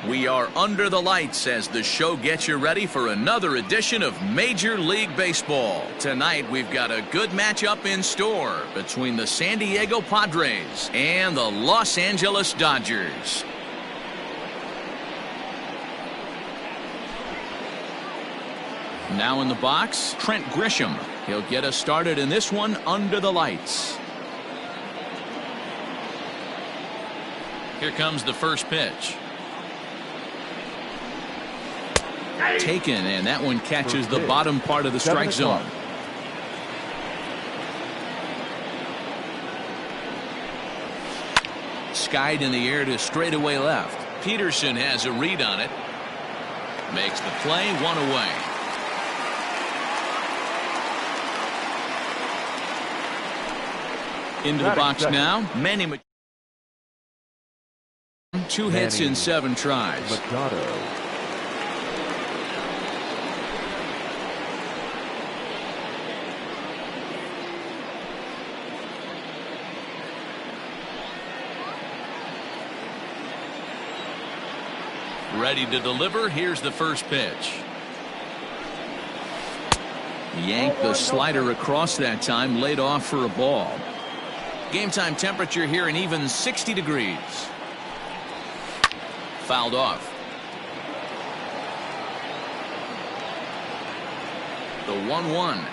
We are under the lights as the show gets you ready for another edition of Major League Baseball. Tonight we've got a good matchup in store between the San Diego Padres and the Los Angeles Dodgers. Now in the box, Trent Grisham. He'll get us started in this one under the lights. Here comes the first pitch. Taken, and that one catches the bottom part of the strike zone. Skied in the air to straightaway left. Peterson has a read on it. Makes the play, one away. Into the box now, Manny Machado. 2 hits in 7 tries. Ready to deliver. Here's the first pitch. Yanked the slider across that time, laid off for a ball. Game time temperature here an even 60 degrees. Fouled off. The 1-1.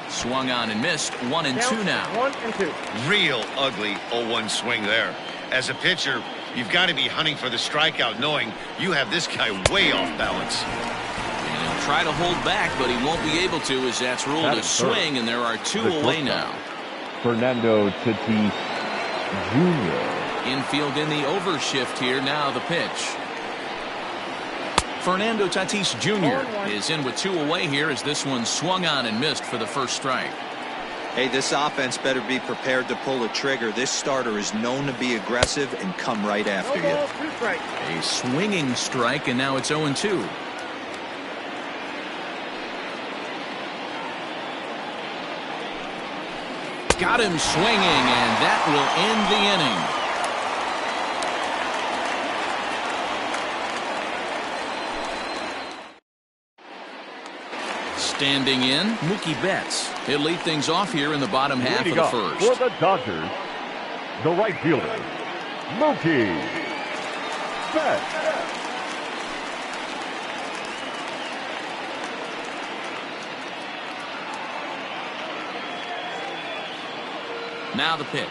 Swung on and missed. 1-2 now. 1-2. Real ugly 0-1 swing there. As a pitcher, you've got to be hunting for the strikeout, knowing you have this guy way off balance. And he'll try to hold back, but he won't be able to, as that's ruled a swing, and there are 2 away now. Fernando Tatis Jr. Infield in the overshift here. Now the pitch. Fernando Tatis Jr. is in with 2 away here as this one swung on and missed for the first strike. Hey, this offense better be prepared to pull a trigger. This starter is known to be aggressive and come right after you. A swinging strike, and now it's 0-2. Got him swinging, and that will end the inning. Standing in, Mookie Betts. He'll lead things off here in the bottom half of the first. For the Dodgers, the right fielder, Mookie Betts. Now the pitch.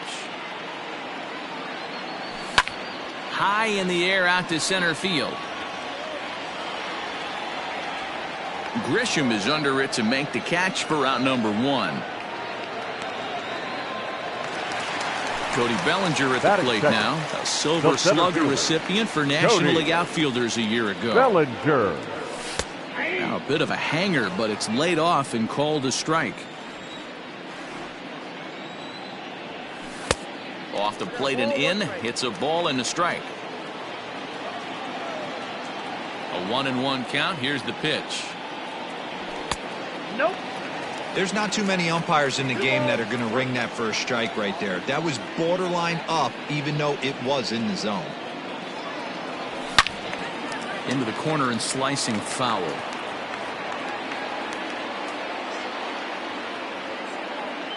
High in the air out to center field. Grisham is under it to make the catch for out number 1. Cody Bellinger at the plate now. A Silver Slugger recipient for National League outfielders a year ago. Bellinger. Now a bit of a hanger, but it's laid off and called a strike. Off the plate and in, hits a ball and a strike. A 1-1 count. Here's the pitch. Nope. There's not too many umpires in the game that are going to ring that for a strike right there. That was borderline up, even though it was in the zone. Into the corner and slicing foul.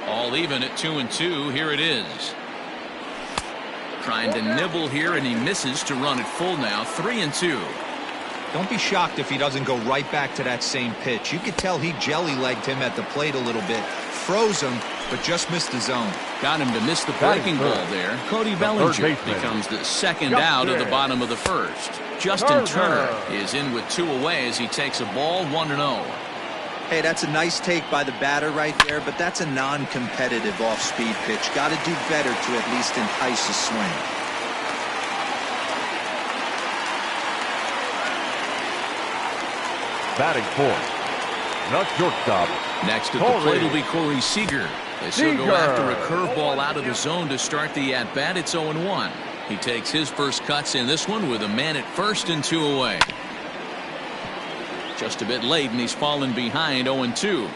All even at 2-2. Here it is. Trying to nibble here, and he misses to run it full now. 3-2. Don't be shocked if he doesn't go right back to that same pitch. You could tell he jelly-legged him at the plate a little bit. Froze him, but just missed the zone. Got him to miss the breaking ball there. Cody Bellinger becomes the second out of the bottom of the first. Justin Turner is in with 2 away as he takes a ball 1-0. Hey, that's a nice take by the batter right there, but that's a non-competitive off-speed pitch. Got to do better to at least entice a swing. Batting fourth, the shortstop. Next at the plate will be Corey Seager. As he'll go after a curveball out of the zone to start the at-bat. It's 0-1. He takes his first cuts in this one with a man at first and 2 away. Just a bit late, and he's fallen behind 0-2.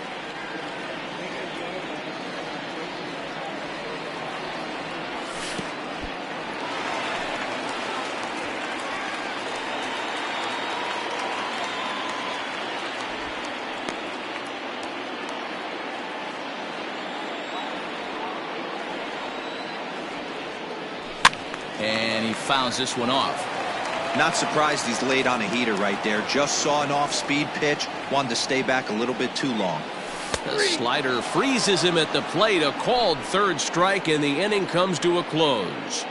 And he fouls this one off. Not surprised he's laid on a heater right there. Just saw an off-speed pitch. Wanted to stay back a little bit too long. The slider freezes him at the plate. A called third strike, and the inning comes to a close.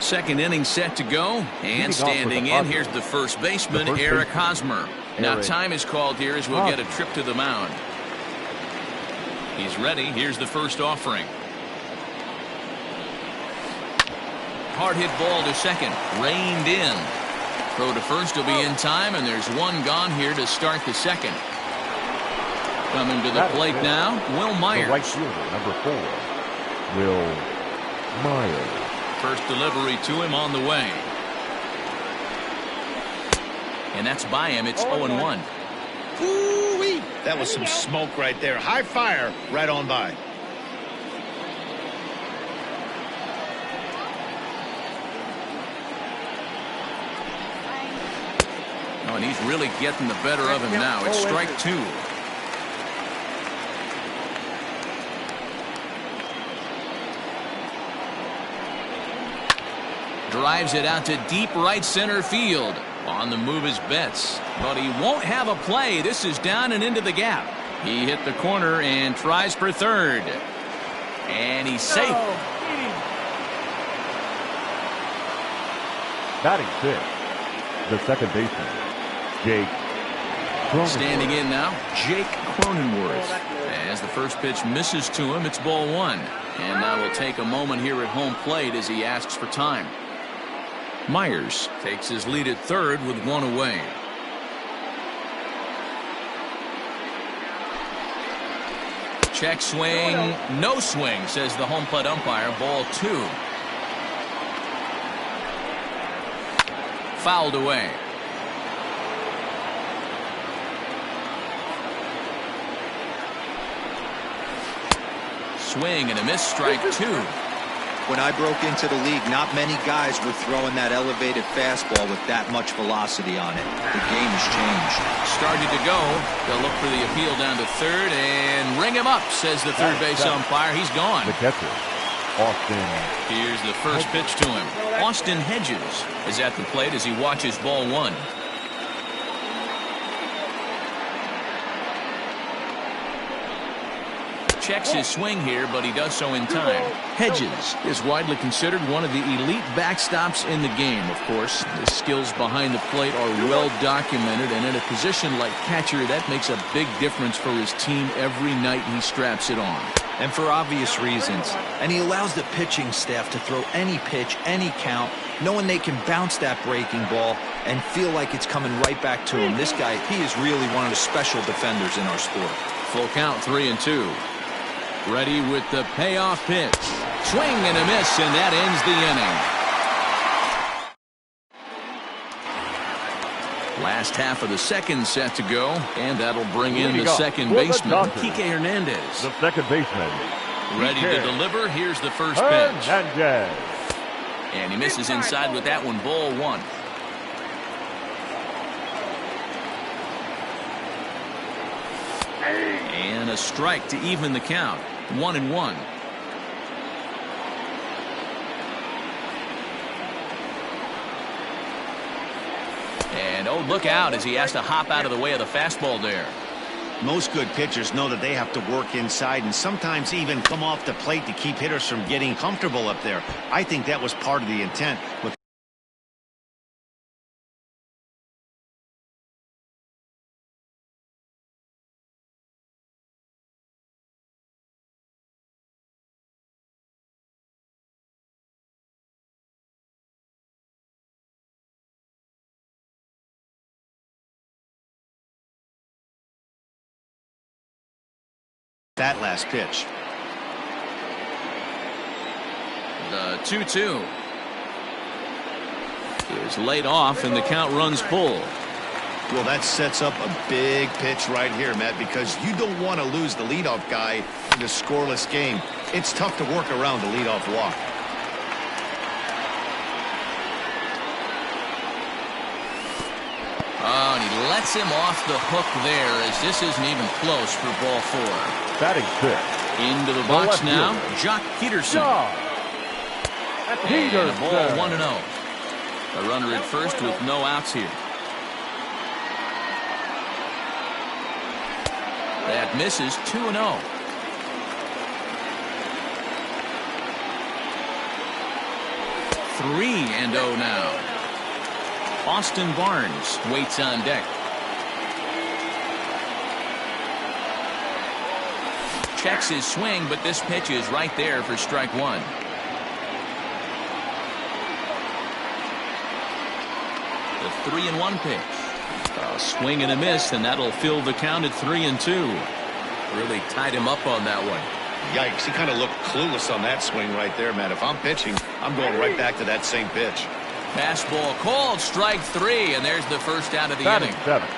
Second inning set to go, and standing in, here's the first baseman, Eric Hosmer. Now time is called here as we'll get a trip to the mound. He's ready. Here's the first offering. Hard hit ball to second, reined in. Throw to first will be in time, and there's one gone here to start the second. Coming to the plate now, Will Myers. The right fielder, number 4, Will Myers. First delivery to him on the way. And that's by him. It's 0-1. Ooh-wee. That was some smoke right there. High fire right on by. Oh, and he's really getting the better of him now. It's strike 2. Drives it out to deep right center field. On the move is Betts, but he won't have a play. This is down and into the gap. He hit the corner and tries for third. And he's safe. Batting 6, the second baseman, Jake Cronenworth. Standing in now, Jake Cronenworth. As the first pitch misses to him, it's ball 1. And now we'll take a moment here at home plate as he asks for time. Myers takes his lead at third with one away. Check swing, no swing, says the home plate umpire. Ball 2. Fouled away. Swing and a miss, strike 2. When I broke into the league, not many guys were throwing that elevated fastball with that much velocity on it. The game has changed. Started to go. They'll look for the appeal down to third and ring him up, says the third base umpire. He's gone. The catcher, Austin. Here's the first pitch to him. Austin Hedges is at the plate as he watches ball 1. Checks his swing here, but he does so in time. Hedges is widely considered one of the elite backstops in the game, of course. His skills behind the plate are well documented, and in a position like catcher, that makes a big difference for his team every night he straps it on. And for obvious reasons. And he allows the pitching staff to throw any pitch, any count, knowing they can bounce that breaking ball and feel like it's coming right back to him. This guy, he is really one of the special defenders in our sport. Full count, 3-2. Ready with the payoff pitch. Swing and a miss, and that ends the inning. Last half of the second set to go, and that'll bring in the second baseman, Kike Hernandez. The second baseman. Ready to deliver. Here's the first pitch. Hernandez. And he misses inside with that one. Ball 1. And a strike to even the count. 1-1. And oh, look out as he has to hop out of the way of the fastball there. Most good pitchers know that they have to work inside and sometimes even come off the plate to keep hitters from getting comfortable up there. I think that was part of the intent. That last pitch. The 2-2 is laid off, and the count runs full. Well, that sets up a big pitch right here, Matt, because you don't want to lose the leadoff guy in a scoreless game. It's tough to work around the leadoff walk. Oh, and he lets him off the hook there as this isn't even close for ball 4. Batting fifth. Into the box left now, fielder. Jock Peterson. And a Peterson. ball 1-0. A runner at first with no outs here. That misses. 2-0. 3-0 now. Austin Barnes waits on deck. Checks his swing, but this pitch is right there for strike 1. The 3-1 pitch. A swing and a miss, and that'll fill the count at 3-2. Really tied him up on that one. Yikes, he kind of looked clueless on that swing right there, man. If I'm pitching, I'm going right back to that same pitch. Fastball called, strike 3, and there's the first out of the Batting inning. seventh.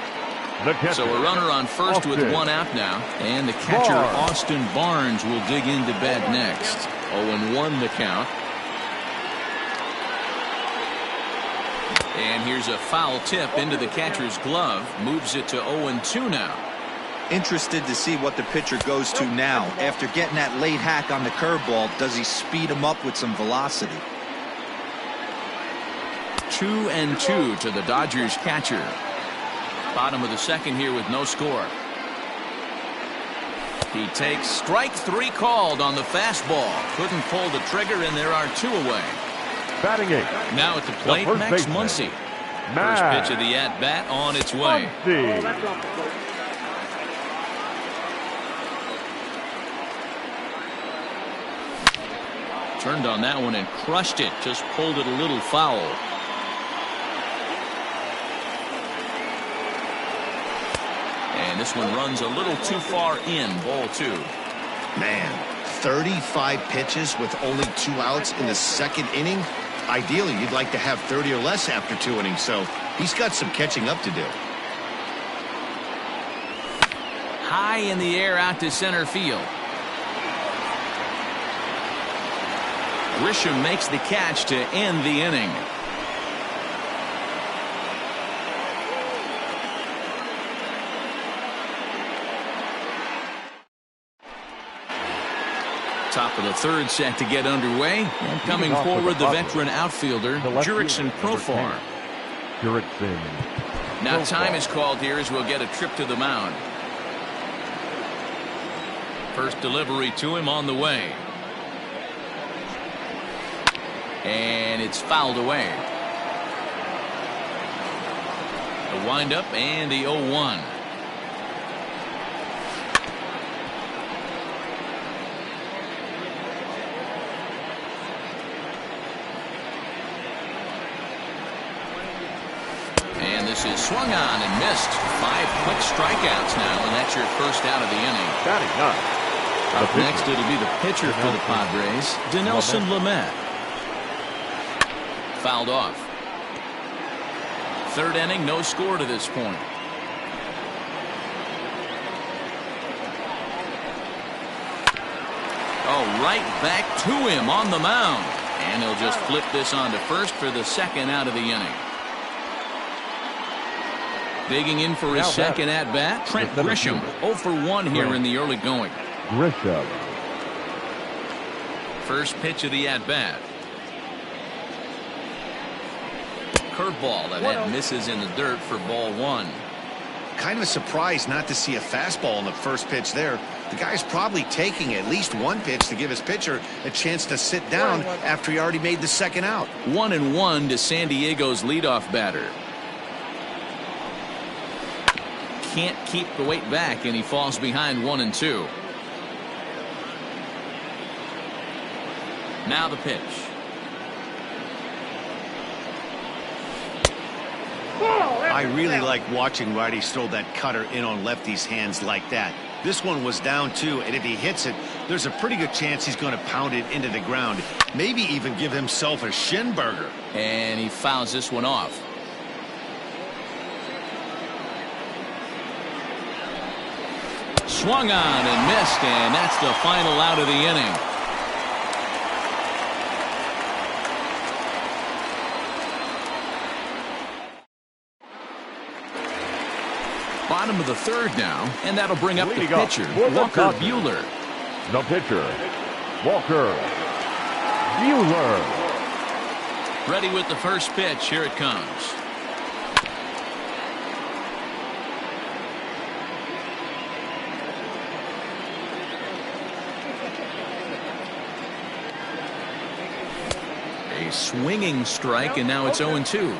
The catcher, So a runner on first with Austin 1 out now. And the catcher, Barnes. Austin Barnes, will dig into bat next. 0-1 the count. And here's a foul tip into the catcher's glove. Moves it to 0-2 now. Interested to see what the pitcher goes to now. After getting that late hack on the curveball, does he speed him up with some velocity? 2-2 to the Dodgers catcher. Bottom of the second here with no score. He takes strike 3 called on the fastball. Couldn't pull the trigger, and there are 2 away. Batting eighth. Now at the plate, first Max baseman. Muncy. First Max pitch of the at-bat on its way. Muncy. Turned on that one and crushed it. Just pulled it a little foul. And this one runs a little too far in. Ball 2. Man, 35 pitches with only 2 outs in the second inning. Ideally, you'd like to have 30 or less after 2 innings, so he's got some catching up to do. High in the air out to center field. Grisham makes the catch to end the inning. Top of the third set to get underway. And coming off with forward, the the bucket. veteran outfielder, The left Jurickson fielder, number Profar. 10. Jurickson Now Profar. time is called here as we'll get a trip to the mound. First delivery to him on the way. And it's fouled away. The windup and the 0-1. And this is swung on and missed. 5 quick strikeouts now, and that's your first out of the inning. Batting ninth. Up The next, pitcher. it'll be the pitcher for the Padres, Dinelson Lamet. Fouled off. Third inning, no score to this point. Oh, right back to him on the mound. And he'll just flip this on to first for the second out of the inning. Digging in for his Now second at bat, Trent the Grisham. 0 for 1 here Trent. in the early going. Grisham. First pitch of the at bat. Curveball that misses in the dirt for ball 1. Kind of surprised not to see a fastball on the first pitch there. The guy's probably taking at least 1 pitch to give his pitcher a chance to sit down after he already made the second out. 1-1 to San Diego's leadoff batter. Can't keep the weight back, and he falls behind 1-2. Now the pitch. I really like watching righties throw that cutter in on lefties' hands like that. This one was down too, and if he hits it, there's a pretty good chance he's going to pound it into the ground. Maybe even give himself a shin burger. And he fouls this one off. Swung on and missed, and that's the final out of the inning. Bottom of the third now, and that'll bring up the Leading up pitcher, for the Walker Dodgers. Buehler. The pitcher, Walker Buehler. Ready with the first pitch. Here it comes. A swinging strike, and now it's 0-2.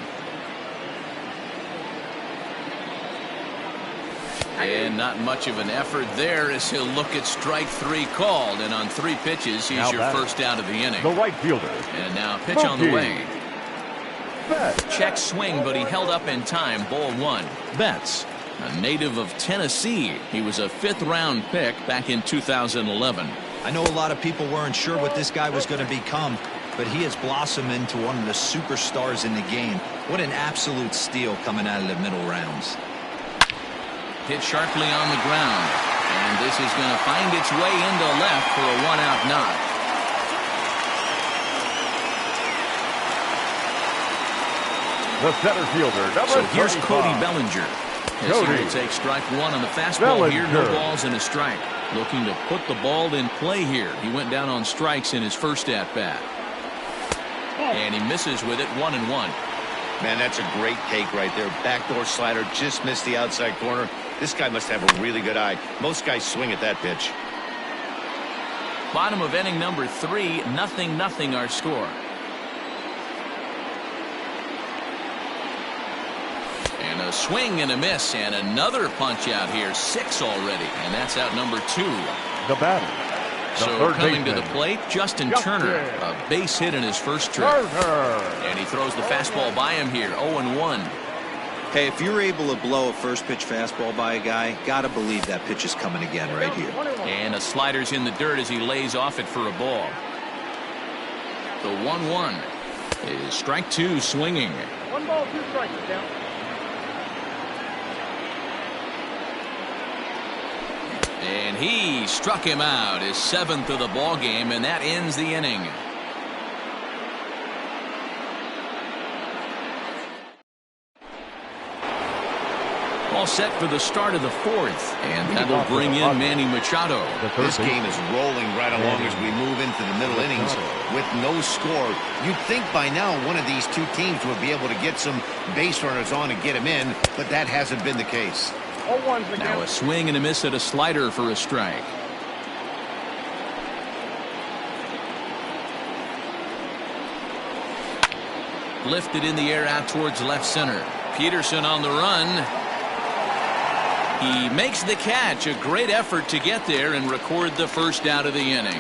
And not much of an effort there as he'll look at strike 3 called. And on 3 pitches, he's Now your batting. first out of the inning. The right fielder, And now pitch on the Mookie way. Betts. Check swing, but he held up in time. Ball 1. Betts, a native of Tennessee. He was a 5th-round pick back in 2011. I know a lot of people weren't sure what this guy was going to become, but he has blossomed into one of the superstars in the game. What an absolute steal coming out of the middle rounds. Hit sharply on the ground. And this is going to find its way into left for a 1-out knock. The center fielder, number So here's 35. Cody Bellinger. As he Cody will take strike 1 on the fastball here. No Bellinger. balls and a strike. Looking to put the ball in play here. He went down on strikes in his first at-bat. And he misses with it, 1-1. Man, that's a great take right there. Backdoor slider, just missed the outside corner. This guy must have a really good eye. Most guys swing at that pitch. Bottom of inning number 3, 0-0 our score. And a swing and a miss, and another punch out here, 6 already, and that's out number 2. The batter, the So third coming to the baseman, plate, Justin Turner, a base hit in his first trip. Turner. And he throws the fastball by him here, 0-1. Hey, if you're able to blow a first pitch fastball by a guy, gotta believe that pitch is coming again right here. And a slider's in the dirt as he lays off it for a ball. The 1-1 is strike 2 swinging. 1 ball, 2 strikes, down. And he struck him out, his 7th of the ball game, and that ends the inning. All set for the start of the 4th, and that'll bring in Manny Machado. This game is rolling right along as we move into the middle innings with no score. You'd think by now one of these two teams would be able to get some base runners on and get them in, but that hasn't been the case. 0-1's the Now count. a swing and a miss at a slider for a strike. Lifted in the air out towards left center. Peterson on the run. He makes the catch. A great effort to get there and record the first out of the inning.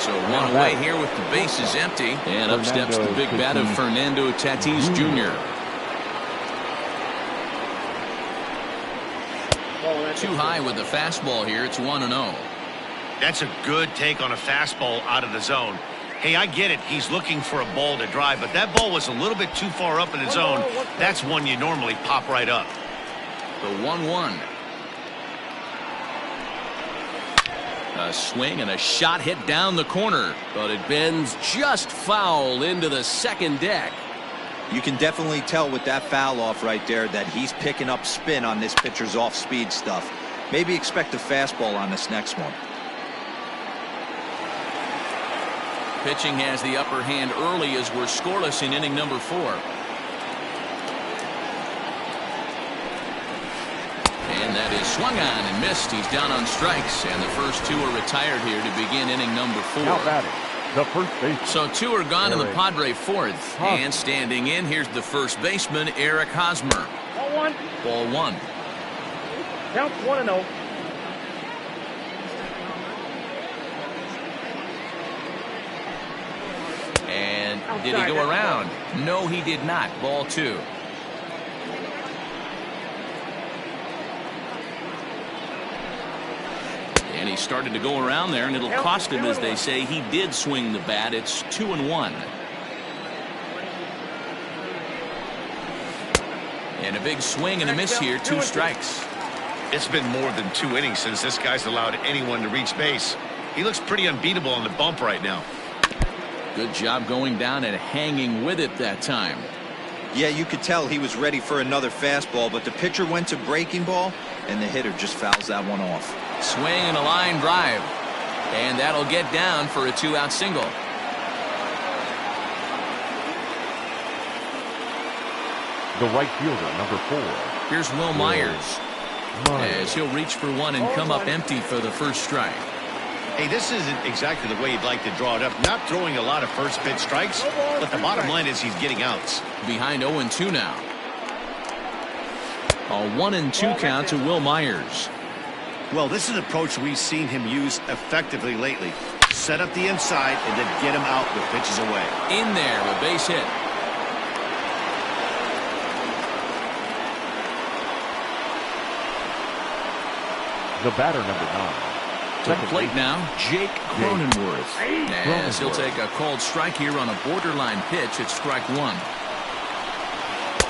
So one away here with the bases empty. And up steps the big bat of Fernando Tatis Jr. Too high with the fastball here. It's 1-0. That's a good take on a fastball out of the zone. Hey, I get it. He's looking for a ball to drive, but that ball was a little bit too far up in the zone. That's one you normally pop right up. The 1-1. A swing and a shot hit down the corner, but it bends just foul into the second deck. You can definitely tell with that foul off right there that he's picking up spin on this pitcher's off-speed stuff. Maybe expect a fastball on this next one. Pitching has the upper hand early as we're scoreless in inning number 4. And that is swung on and missed. He's down on strikes, and the first 2 are retired here to begin inning number 4. Now batting, the first baseman. So 2 are gone in the Eric Padre 4th. Hosmer. And standing in, here's the first baseman, Eric Hosmer. 1-1. Ball 1. Count's 1-0. And did he go around? No, he did not. Ball 2. And he started to go around there, and it'll cost him, as they say. He did swing the bat. It's 2-1. And a big swing and a miss here. 2 strikes. It's been more than 2 innings since this guy's allowed anyone to reach base. He looks pretty unbeatable on the bump right now. Good job going down and hanging with it that time. Yeah, you could tell he was ready for another fastball, but the pitcher went to breaking ball, and the hitter just fouls that one off. Swing and a line drive. And that'll get down for a 2-out single. The right fielder, number 4. Here's Will Myers. As he'll reach for one and come up empty for the first strike. Hey, this isn't exactly the way you'd like to draw it up. Not throwing a lot of first pitch strikes, but the bottom line is he's getting outs. Behind 0-2 now. A 1-2 count to Will Myers. Well, this is an approach we've seen him use effectively lately. Set up the inside and then get him out with pitches away. In there, a base hit. The batter, number 9. To the plate now, Jake Cronenworth. As he'll take a called strike here on a borderline pitch at strike 1.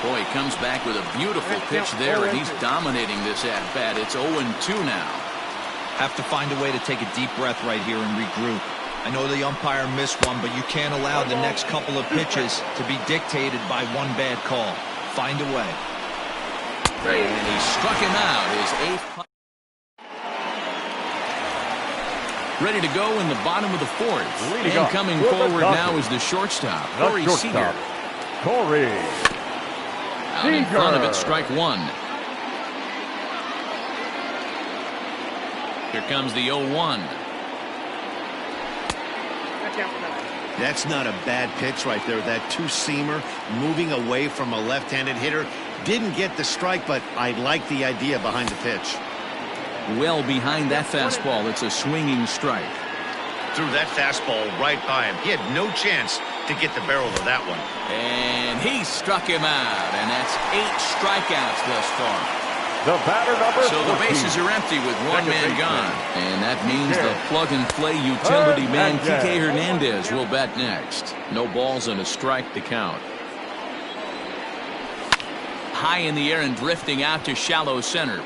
Boy, he comes back with a beautiful pitch there, and he's dominating this at-bat. It's 0-2 now. Have to find a way to take a deep breath right here and regroup. I know the umpire missed one, but you can't allow the next couple of pitches to be dictated by one bad call. Find a way. And he struck him out, his 8th. Ready to go in the bottom of the 4th. And coming forward now is the shortstop, Corey Seager. Corey. Out in front of it, strike 1. Here comes the 0-1. That's not a bad pitch right there. That two-seamer moving away from a left-handed hitter. Didn't get the strike, but I like the idea behind the pitch. Well behind that fastball. It's a swinging strike. Threw that fastball right by him. He had no chance to get the barrel of that one. And he struck him out. And that's 8 strikeouts thus far. The batter, number 14. So the bases are empty with one man gone. And that means the plug-and-play utility man, Kike Hernandez, will bat next. No balls and a strike to count. High in the air and drifting out to shallow center.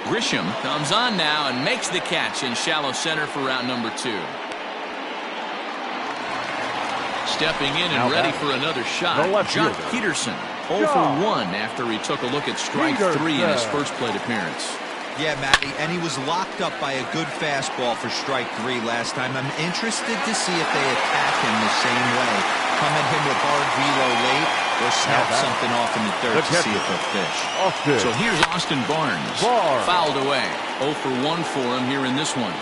Grisham comes on now and makes the catch in shallow center for round number 2. Stepping in and ready for another shot, Jock Peterson. 0 for 1 after he took a look at strike 3 in his first plate appearance. Yeah, Matty, and he was locked up by a good fastball for strike 3 last time. I'm interested to see if they attack him the same way. Come at him with hard velo late or snap something off in the third to see if he'll fish. So here's Austin Barnes. Fouled away. 0 for 1 for him here in this one.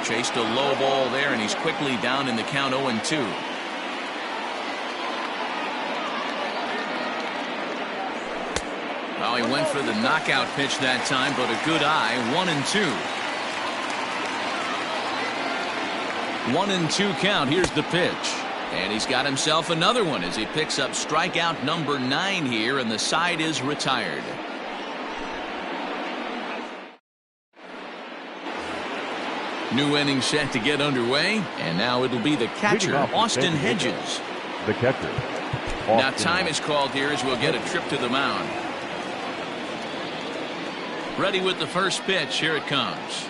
Chased a low ball there, and he's quickly down in the count 0-2. Well, he went for the knockout pitch that time, but a good eye. 1-2. 1-2 count. Here's the pitch. And he's got himself another one as he picks up strikeout number 9 here, and the side is retired. New inning set to get underway, and now it'll be the catcher, Austin Hedges. The catcher. Now time is called here as we'll get a trip to the mound. Ready with the first pitch. Here it comes.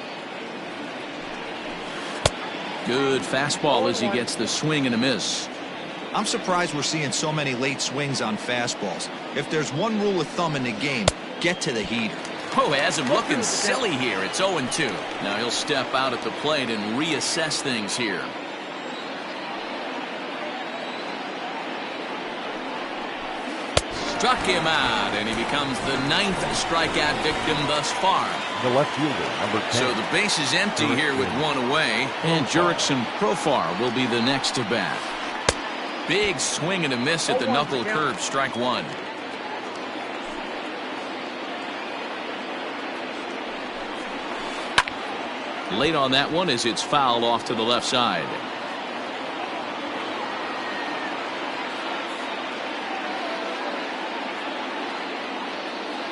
Good fastball as he gets the swing and a miss. I'm surprised we're seeing so many late swings on fastballs. If there's one rule of thumb in the game, get to the heater. Oh, has him looking silly here. It's 0-2. Now he'll step out at the plate and reassess things here. Struck him out, and he becomes the 9th strikeout victim thus far. The left fielder, number 10. So the base is empty here with one away, and Jurickson Profar will be the next to bat. Big swing and a miss at the knuckle curve, strike 1. Late on that one as it's fouled off to the left side.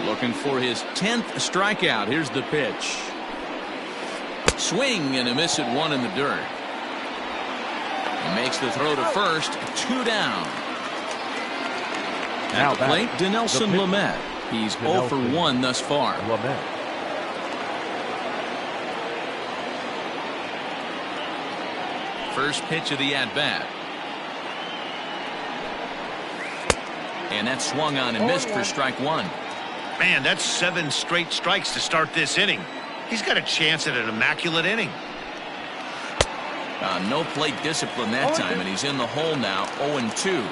Looking for his 10th strikeout. Here's the pitch. Swing and a miss at 1 in the dirt. He makes the throw to first. 2 down. At the plate, Dinelson Lamet. He's 0 for 1 thus far. First pitch of the at-bat. And that swung on and missed for strike one. Man, that's 7 straight strikes to start this inning. He's got a chance at an immaculate inning. No plate discipline that time, and he's in the hole now, 0-2.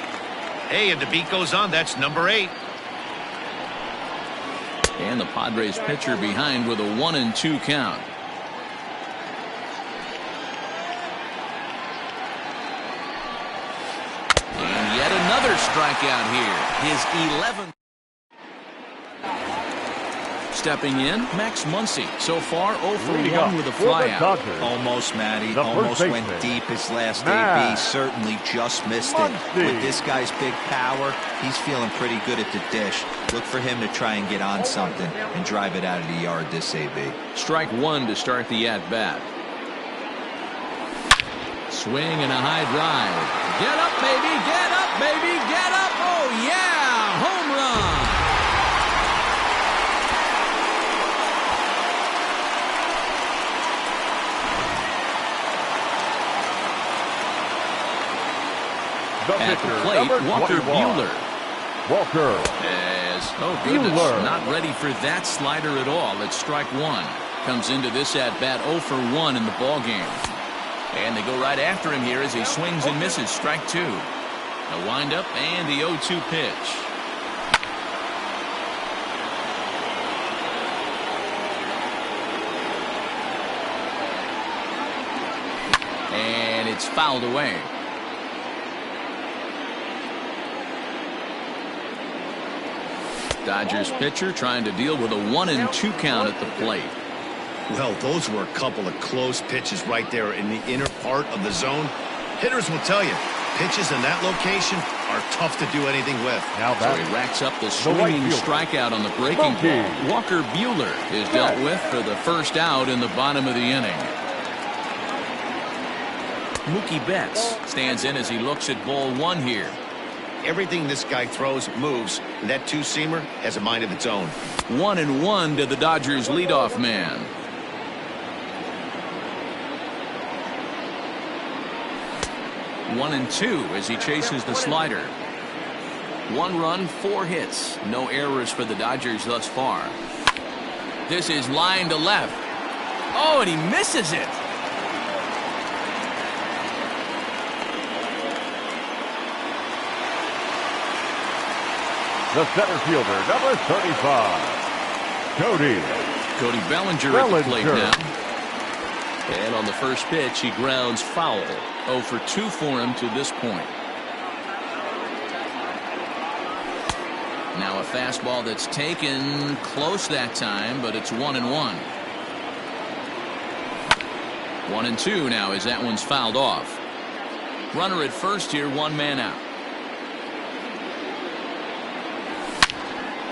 Hey, and the beat goes on. That's number 8. And the Padres pitcher behind with a 1-2 count. And yet another strikeout here. His 11th. Stepping in, Max Muncy. So far, 0 for 1 with a flyout. Almost, Matty. The Almost first went baseman, deep his last Max AB. Certainly just missed it. Muncy. With this guy's big power, he's feeling pretty good at the dish. Look for him to try and get on something and drive it out of the yard this AB. Strike one to start the at-bat. Swing and a high drive. Get up, baby. Get up, baby. Get up. Oh, yeah. Home run. At the plate, Walker Buehler. Walker. Oh, goodness. Buehler. Not ready for that slider at all. It's strike one. Comes into this at-bat 0 for 1 in the ball game. And they go right after him here as he swings and misses. Strike two. A windup and the 0-2 pitch. And it's fouled away. Dodgers pitcher trying to deal with a 1-2 count at the plate. Well, those were a couple of close pitches right there in the inner part of the zone. Hitters will tell you, pitches in that location are tough to do anything with. Now So that he racks up the swinging right fielder, strikeout on the breaking Smokey. ball. Walker Buehler is dealt with for the first out in the bottom of the inning. Mookie Betts stands in as he looks at ball one here. Everything this guy throws moves, and that two-seamer has a mind of its own. 1-1 to the Dodgers leadoff man. One and two as he chases the slider. 1 run, 4 hits. No errors for the Dodgers thus far. This is line to left. Oh, and he misses it. the center fielder, number 35, Cody Bellinger at the plate now. And on the first pitch, he grounds foul. 0 for 2 for him to this point. Now a fastball that's taken close that time, but it's 1-1. 1-2 now as that one's fouled off. Runner at first here, 1 man out.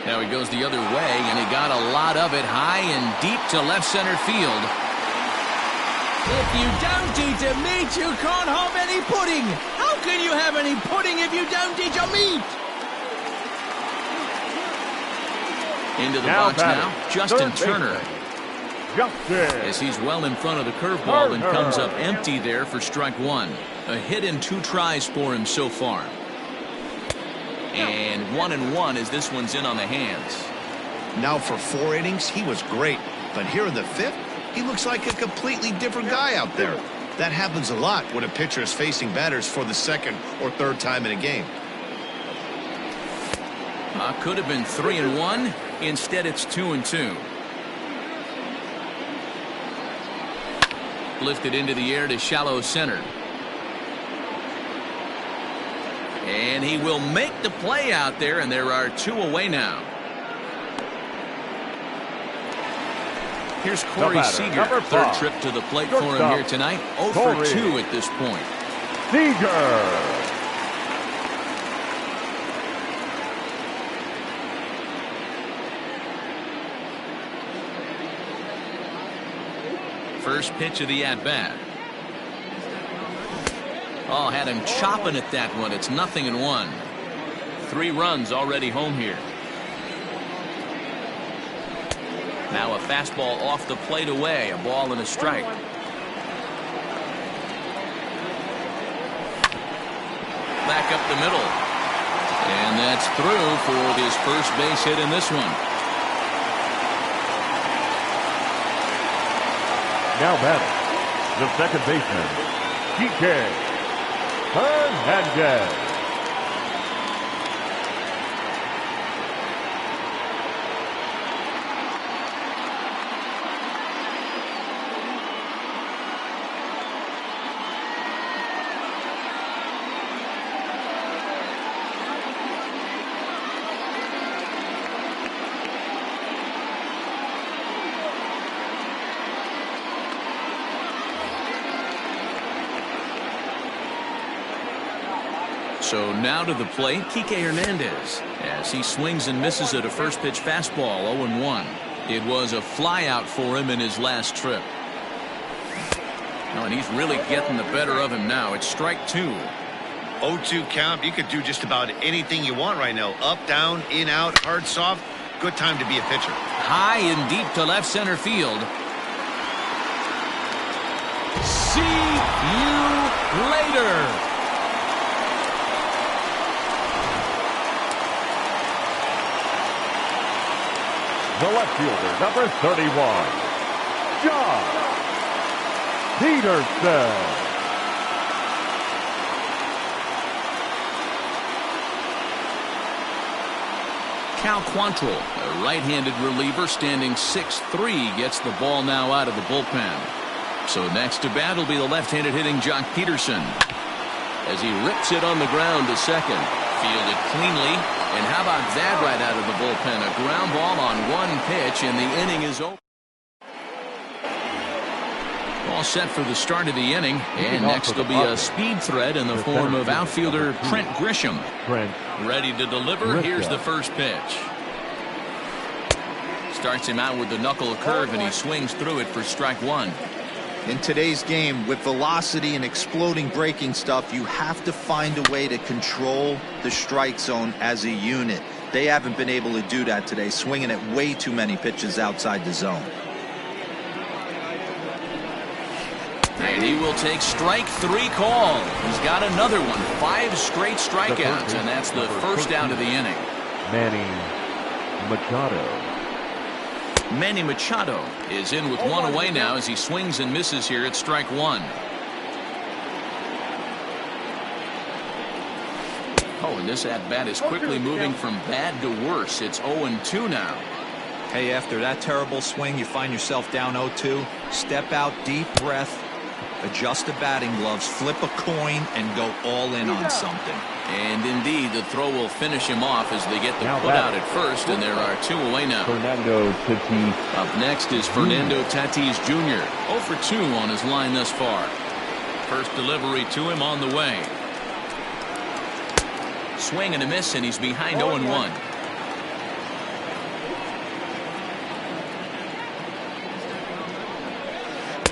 Now he goes the other way, and he got a lot of it high and deep to left center field. If you don't eat a meat, you can't have any pudding. How can you have any pudding if you don't eat your meat? Into the Now box batting, now, Justin third Turner. Justin. As he's well in front of the curveball and Turner. comes up empty there for strike one. A hit in 2 tries for him so far. And 1-1 as this one's in on the hands. Now for 4 innings, he was great. But here in the 5th, he looks like a completely different guy out there. That happens a lot when a pitcher is facing batters for the 2nd or 3rd time in a game. Could have been 3-1. Instead, it's 2-2. Lifted into the air to shallow center. And he will make the play out there, and there are 2 away now. Here's Corey batter, Seager, number 3rd 5. trip to the plate for him Shortstop, here tonight. 0 Corey for 2 at this point. Seager. First pitch of the at-bat. Oh, had him chopping at that one. It's 0-1. 3 runs already home here. Now a fastball off the plate away. A ball and a strike. back up the middle. And that's through for his first base hit in this one. Now batting, the second baseman, Kike Hernandez. So now to the plate, Kike Hernandez, as he swings and misses at a first pitch fastball, 0-1. It was a flyout for him in his last trip. Oh, and he's really getting the better of him now. It's strike 2. 0-2 count. You could do just about anything you want right now. Up, down, in, out, hard, soft. Good time to be a pitcher. High and deep to left center field. See you later. The left fielder, number 31, Josh Peterson. Cal Quantrill, a right-handed reliever standing 6'3", gets the ball now out of the bullpen. So next to bat will be the left-handed hitting Jock Peterson, as he rips it on the ground to second. Fielded cleanly. And how about that right out of the bullpen? A ground ball on one pitch, and the inning is over. All set for the start of the inning. And next will be a speed threat in the form of outfielder Trent Grisham. Ready to deliver. Here's the first pitch. Starts him out with the knuckle curve, and he swings through it for strike 1. In today's game, with velocity and exploding breaking stuff, you have to find a way to control the strike zone as a unit. They haven't been able to do that today, swinging at way too many pitches outside the zone. And he will take strike 3 call. He's got another one. 5 straight strikeouts, and that's the first out of the inning. Manny Machado. Manny Machado is in with one away now as he swings and misses here at strike 1. Oh, and this at-bat is quickly moving from bad to worse. It's 0-2 now. Hey, after that terrible swing, you find yourself down 0-2. Step out, deep breath, adjust the batting gloves, flip a coin, and go all in on something. And indeed, the throw will finish him off as they get the put out at first, and there are 2 away now. Fernando Tatis. Up next is Fernando Tatis Jr. 0 for 2 on his line thus far. First delivery to him on the way. Swing and a miss, and he's behind 0-1.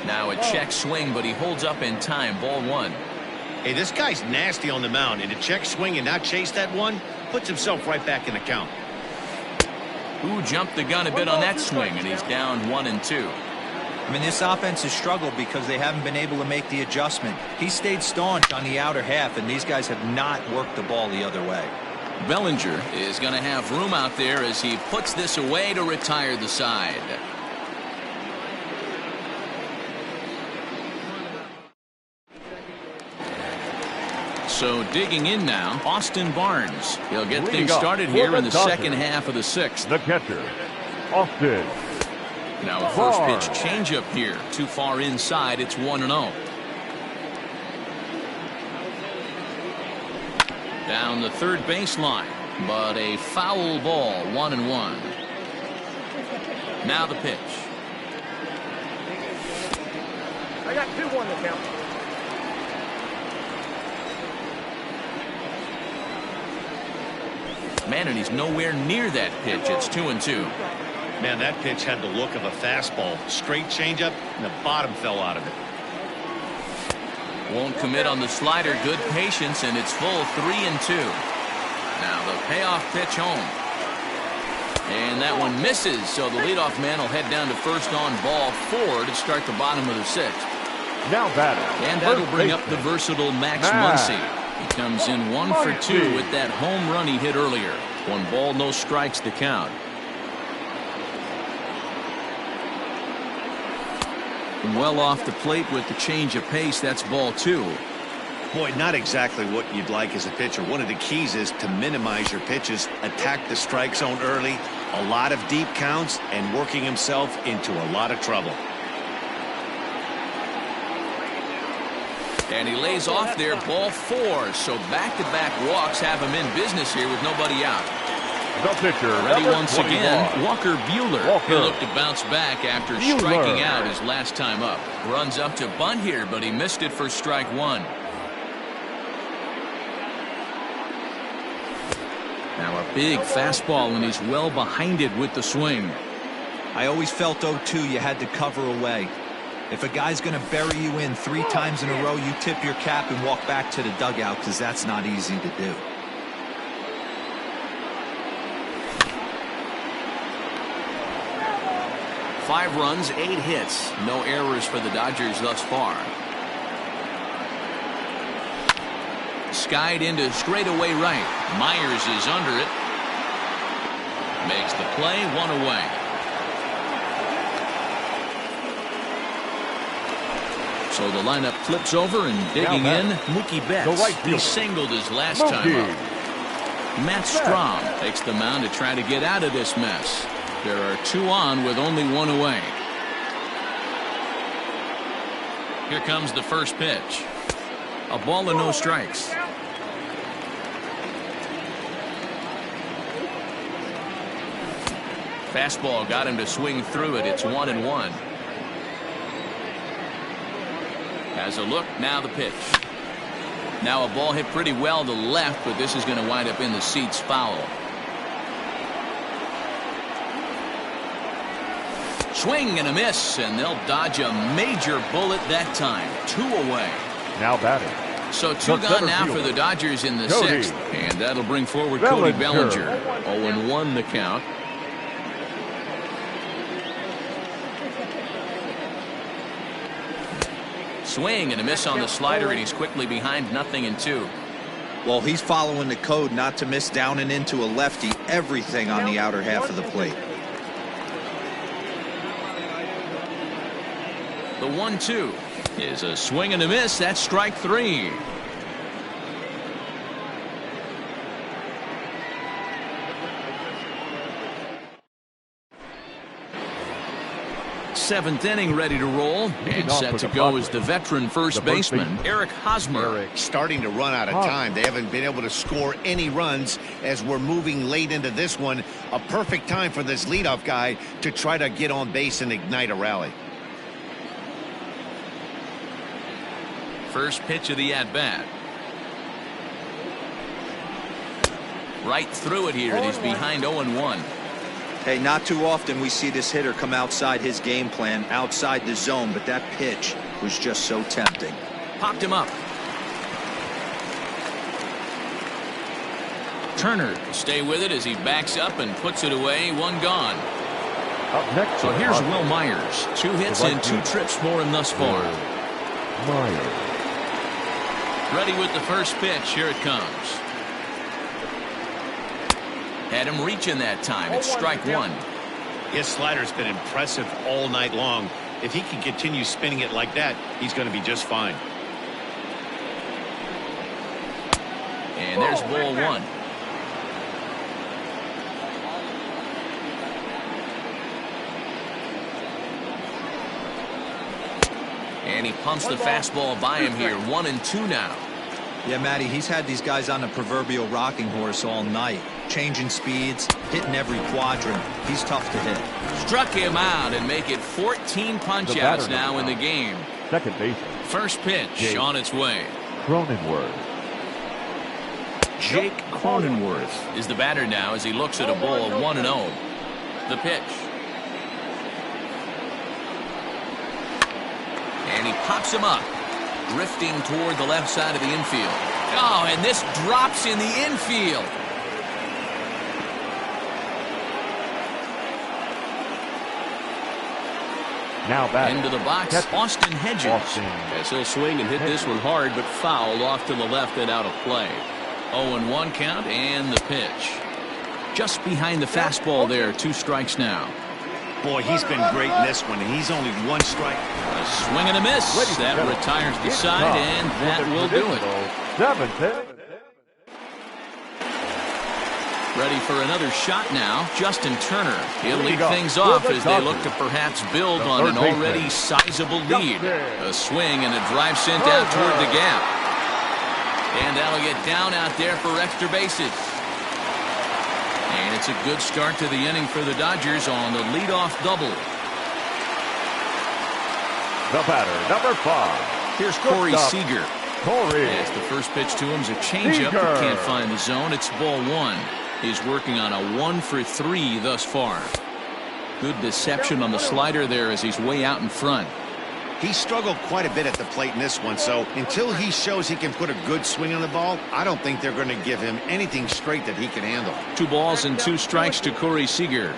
Now a check swing, but he holds up in time. Ball 1. Hey, this guy's nasty on the mound, and to check swing and not chase that one puts himself right back in the count. Who jumped the gun a bit on that swing, and he's down 1-2. I mean, this offense has struggled because they haven't been able to make the adjustment. He stayed staunch on the outer half, and these guys have not worked the ball the other way. Bellinger is going to have room out there as he puts this away to retire the side. So digging in now, Austin Barnes. He'll get things started here in the second half of the 6th. The catcher, Austin. Now a first pitch changeup here. Too far inside. It's 1-0. Down the third baseline, but a foul ball. 1-1. Now the pitch. I got 2-1 to count. Man, and he's nowhere near that pitch. It's 2-2. Man, that pitch had the look of a fastball. Straight changeup, and the bottom fell out of it. Won't commit on the slider. Good patience, and it's full 3-2. Now the payoff pitch home. And that one misses, so the leadoff man will head down to first on ball 4 to start the bottom of the 6th. Now batting. And that'll bring up the versatile Max Muncy. He comes in 1 for 2 with that home run he hit earlier. 1 ball, no strikes to count. Well off the plate with the change of pace. That's ball 2. Boy, not exactly what you'd like as a pitcher. One of the keys is to minimize your pitches, attack the strike zone early, a lot of deep counts, and working himself into a lot of trouble. And he lays off there, ball 4. So back-to-back walks have him in business here with nobody out. The pitcher, Ready number once 21. again, Walker Buehler. Walker. He'll look to bounce back after Buehler. striking out his last time up. Runs up to bunt here, but he missed it for strike 1. Now a big fastball, and he's well behind it with the swing. I always felt 0-2 you had to cover away. If a guy's going to bury you in 3 times in a row, you tip your cap and walk back to the dugout, because that's not easy to do. Five runs, 8 hits. No errors for the Dodgers thus far. Skied into straightaway right. Myers is under it. Makes the play, 1 away. So the lineup flips over, and digging in, Mookie Betts. the right He fielder. singled his last time up. Matt Strahm takes the mound to try to get out of this mess. There are 2 on with only 1 away. Here comes the first pitch. A ball and no strikes. Fastball got him to swing through it. It's 1-1. Has a look, now the pitch. Now a ball hit pretty well to left, but this is going to wind up in the seats foul. Swing and a miss, and they'll dodge a major bullet that time. 2 away. Now batting. So 2 The gone center now for fielder, the Dodgers in the Cody 6th. And that'll bring forward Cody Bellinger. Bellinger. 0-1 the count. Swing and a miss on the slider, and he's quickly behind 0-2. Well, he's following the code not to miss down and into a lefty. Everything on the outer half of the plate. The 1-2 is a swing and a miss. That's strike 3. Seventh inning ready to roll, and set to go is the veteran first baseman Eric Hosmer. Starting to run out of time. They haven't been able to score any runs as we're moving late into this one. A perfect time for this leadoff guy to try to get on base and ignite a rally. First pitch of the at-bat. Right through it here, and he's behind 0-1. Hey, not too often we see this hitter come outside his game plan, outside the zone, but that pitch was just so tempting. Popped him up. Turner stay with it as he backs up and puts it away. 1 gone. Up next. So here's Will Myers. 2 hits and 2 trips for him thus far. Myers. Ready with the first pitch. Here it comes. Had him reaching that time. It's strike 1. His slider's been impressive all night long. If he can continue spinning it like that, he's going to be just fine. And there's ball 1. And he pumps the fastball by him here. 1-2 now. Yeah, Matty, he's had these guys on the proverbial rocking horse all night. Changing speeds, hitting every quadrant. He's tough to hit. Struck him out and make it 14 punch-outs now in the game. Second baseman. First pitch Jake on its way. Cronenworth. Jake Cronenworth is the batter now as he looks at a ball of 1-0. The pitch. And he pops him up, drifting toward the left side of the infield. Oh, and this drops in the infield. Now back. Into the box, Austin Hedges. As he'll swing and hit this one hard, but fouled off to the left and out of play. 0-1 count and the pitch. Just behind the fastball there. 2 strikes now. Boy, he's been great in this one, and he's only 1 strike. A swing and a miss. That retires the side, and that will do it. 7-10. Ready for another shot now. Justin Turner. He'll lead things off as they look to perhaps build on an already sizable lead. A swing and a drive sent out toward the gap. And that'll get down out there for extra bases. And it's a good start to the inning for the Dodgers on the leadoff double. The batter, number 5. Here's Corey Seager. Corey. As the first pitch to him is a changeup. He can't find the zone. It's ball 1. He's working on a 1 for 3 thus far. Good deception on the slider there as he's way out in front. He struggled quite a bit at the plate in this one, so until he shows he can put a good swing on the ball, I don't think they're going to give him anything straight that he can handle. 2 balls and 2 strikes to Corey Seager.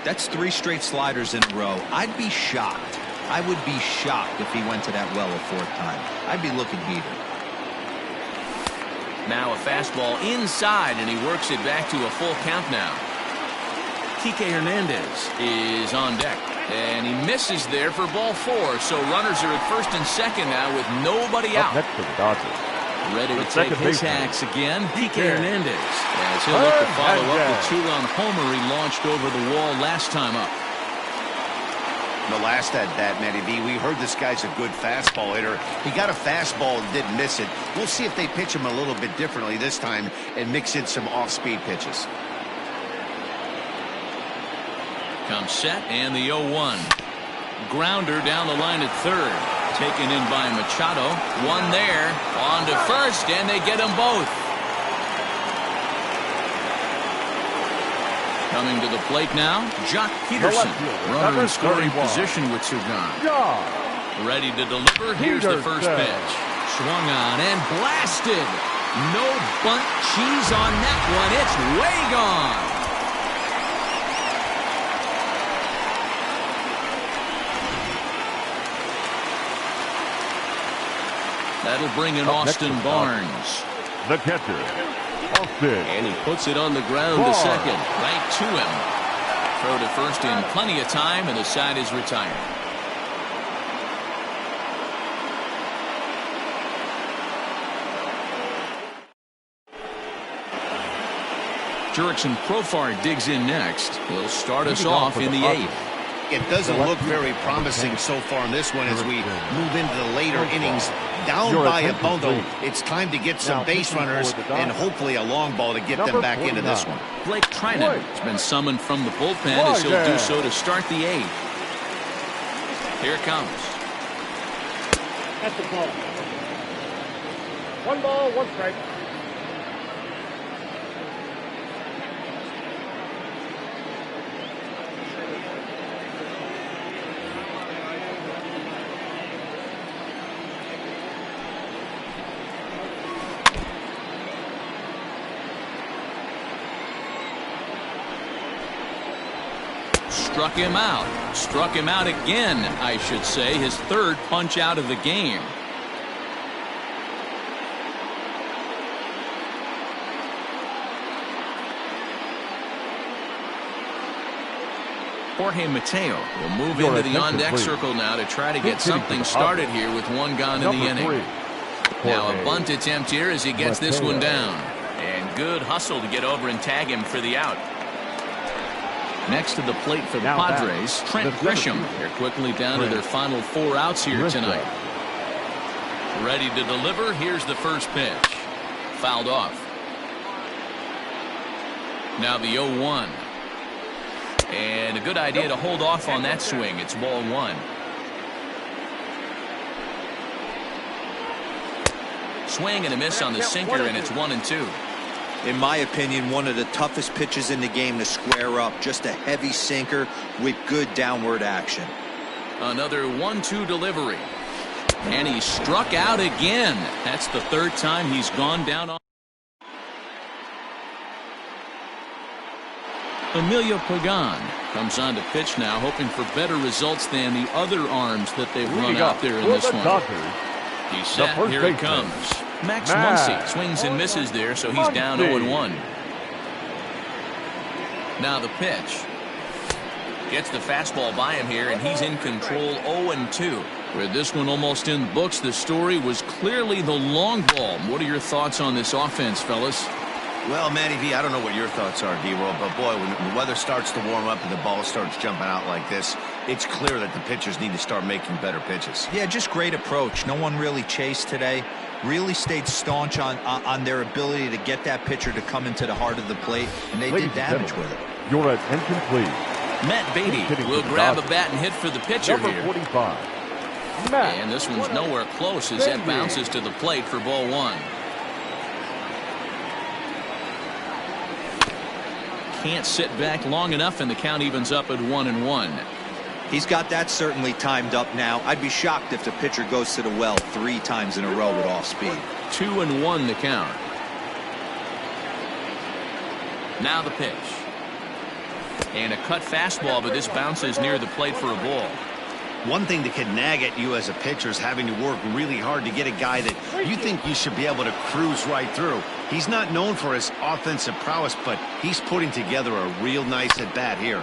That's 3 straight sliders in a row. I'd be shocked. I would be shocked if he went to that well a 4th time. I'd be looking heated. Now a fastball inside, and he works it back to a full count now. Kike Hernandez is on deck, and he misses there for ball 4. So runners are at first and second now with nobody out. Next for the Dodgers. Ready to take his hacks again, Kike Hernandez. As he'll look to follow up the 2-run homer he launched over the wall last time up. The last at bat, Matty B, we heard this guy's a good fastball hitter. He got a fastball and didn't miss it. We'll see if they pitch him a little bit differently this time and mix in some off-speed pitches. Comes set and the 0-1. Grounder down the line at third. Taken in by Machado. 1 there. On to first, and they get them both. Coming to the plate now, Jock Peterson. Runner in scoring position with Sugan. Ready to deliver. Here's the first pitch. Swung on and blasted. No bunt cheese on that one. It's way gone. That'll bring in Austin Barnes. The catcher. And he puts it on the ground to second. Right to him. Throw to first in plenty of time, and the side is retired. Jurickson Profar digs in next. He'll start us off in the 8th. It doesn't look very promising so far in this one as we move into the later innings. Down by a bundle, it's time to get some base runners and hopefully a long ball to get them back into this one. Blake Treinen has been summoned from the bullpen as he'll do so to start the 8th. Here it comes. That's the ball. 1 ball, 1 strike. Struck him out. Struck him out again, I should say. His 3rd punch out of the game. Jorge Mateo will move into the on-deck circle now to try to get something started here with 1 gone in the inning. Now a bunt attempt here as he gets this one down. And good hustle to get over and tag him for the out. Next to the plate for the Padres, Trent Grisham. They're quickly down to their final 4 outs here tonight. Ready to deliver. Here's the first pitch. Fouled off. Now the 0-1. And a good idea to hold off on that swing. It's ball 1. Swing and a miss on the sinker, and it's 1-2. In my opinion, one of the toughest pitches in the game to square up. Just a heavy sinker with good downward action. Another 1-2 delivery. And he struck out again. That's the 3rd time he's gone down on. Emilio Pagan Comes on to pitch now, hoping for better results than the other arms that they've run out there in this one. He's set. Here it comes. Max Muncy swings and misses there, so he's down 0-1. Now the pitch. Gets the fastball by him here, and he's in control 0-2. With this one almost in books, the story was clearly the long ball. What are your thoughts on this offense, fellas? Well, Matty V, I don't know what your thoughts are, D-Roll, but boy, when the weather starts to warm up and the ball starts jumping out like this, it's clear that the pitchers need to start making better pitches. Yeah, just great approach. No one really chased today. Really stayed staunch on their ability to get that pitcher to come into the heart of the plate, and they did damage with it. Your attention, please. Matt Beatty will grab a bat and hit for the pitcher Number here. 45. Matt. And this one's nowhere close as that bounces to the plate for ball one. Can't sit back long enough, and the count evens up at 1-1. He's got that certainly timed up now. I'd be shocked if the pitcher goes to the well 3 times in a row with off speed. 2-1 the count. Now the pitch. And a cut fastball, but this bounces near the plate for a ball. One thing that can nag at you as a pitcher is having to work really hard to get a guy that you think you should be able to cruise right through. He's not known for his offensive prowess, but he's putting together a real nice at-bat here.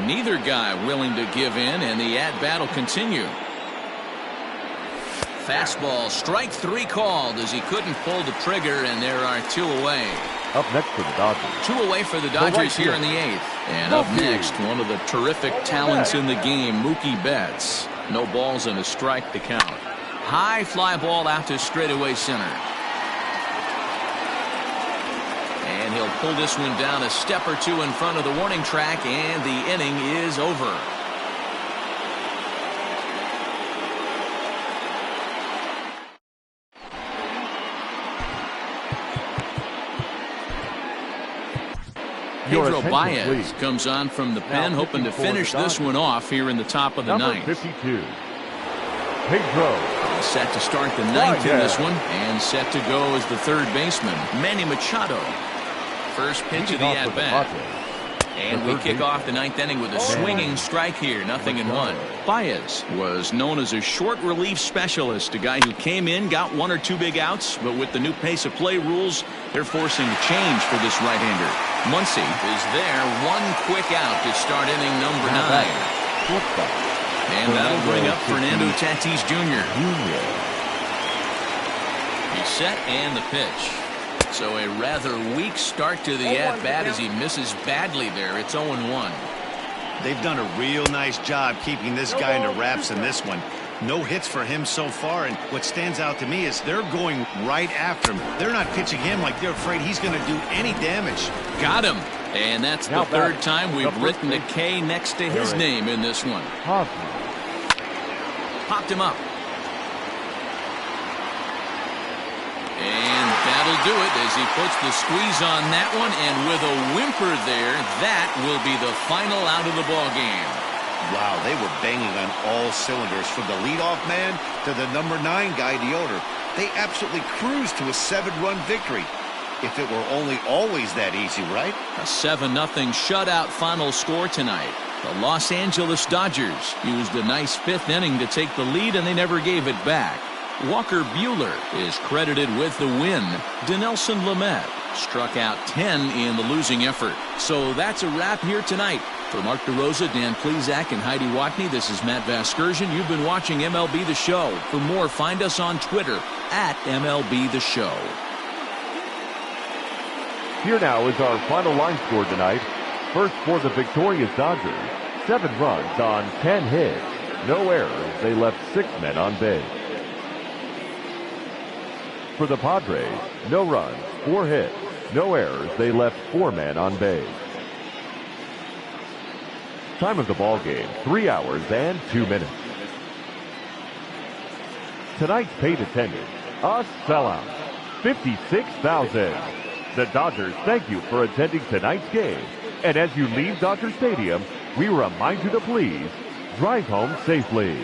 Neither guy willing to give in, and the at-bat will continue. Fastball, strike 3 called as he couldn't pull the trigger, and there are 2 away. Up next for the Dodgers. 2 away for the Dodgers here in the 8th. And up next, one of the terrific talents in the game, Mookie Betts. No balls and a strike to count. High fly ball out to straightaway center. And he'll pull this one down a step or 2 in front of the warning track, and the inning is over. Pedro Baez comes on from the pen, hoping to finish this one off here in the top of the 9th. 52. Pedro. Set to start the 9th in this one, and set to go as the 3rd baseman, Manny Machado. First pitch of the at-bat. And we kick off the 9th inning with a swinging strike here, 0-1. Baez was known as a short relief specialist, a guy who came in, got 1 or 2 big outs, but with the new pace of play rules, they're forcing a change for this right-hander. Muncy is there, 1 quick out to start inning number 9. And that'll bring up Fernando Tatis Jr. He's set, and the pitch. So a rather weak start to the at-bat as he misses badly there. It's 0-1. They've done a real nice job keeping this guy into wraps in this one. No hits for him so far, and what stands out to me is they're going right after him. They're not pitching him like they're afraid he's going to do any damage. Got him. And that's the 3rd time we've written a K next to his name in this one. Popped him up. And that'll do it as he puts the squeeze on that one, and with a whimper there, that will be the final out of the ball game. Wow, they were banging on all cylinders from the leadoff man to the number 9 guy, Deoder. They absolutely cruised to a 7-run victory. If it were only always that easy, right? A 7-0 shutout final score tonight. The Los Angeles Dodgers used a nice 5th inning to take the lead, and they never gave it back. Walker Buehler is credited with the win. Dinelson Lamet struck out 10 in the losing effort. So that's a wrap here tonight. For Mark DeRosa, Dan Plesac, and Heidi Watney, this is Matt Vasgersian. You've been watching MLB The Show. For more, find us on Twitter at MLB The Show. Here now is our final line score tonight. First for the victorious Dodgers, 7 runs on 10 hits. No errors. They left 6 men on base. For the Padres, no runs, 4 hits, no errors. They left 4 men on base. Time of the ball game, 3 hours and 2 minutes. Tonight's paid attendance, a sellout, 56,000. The Dodgers thank you for attending tonight's game. And as you leave Dodger Stadium, we remind you to please drive home safely.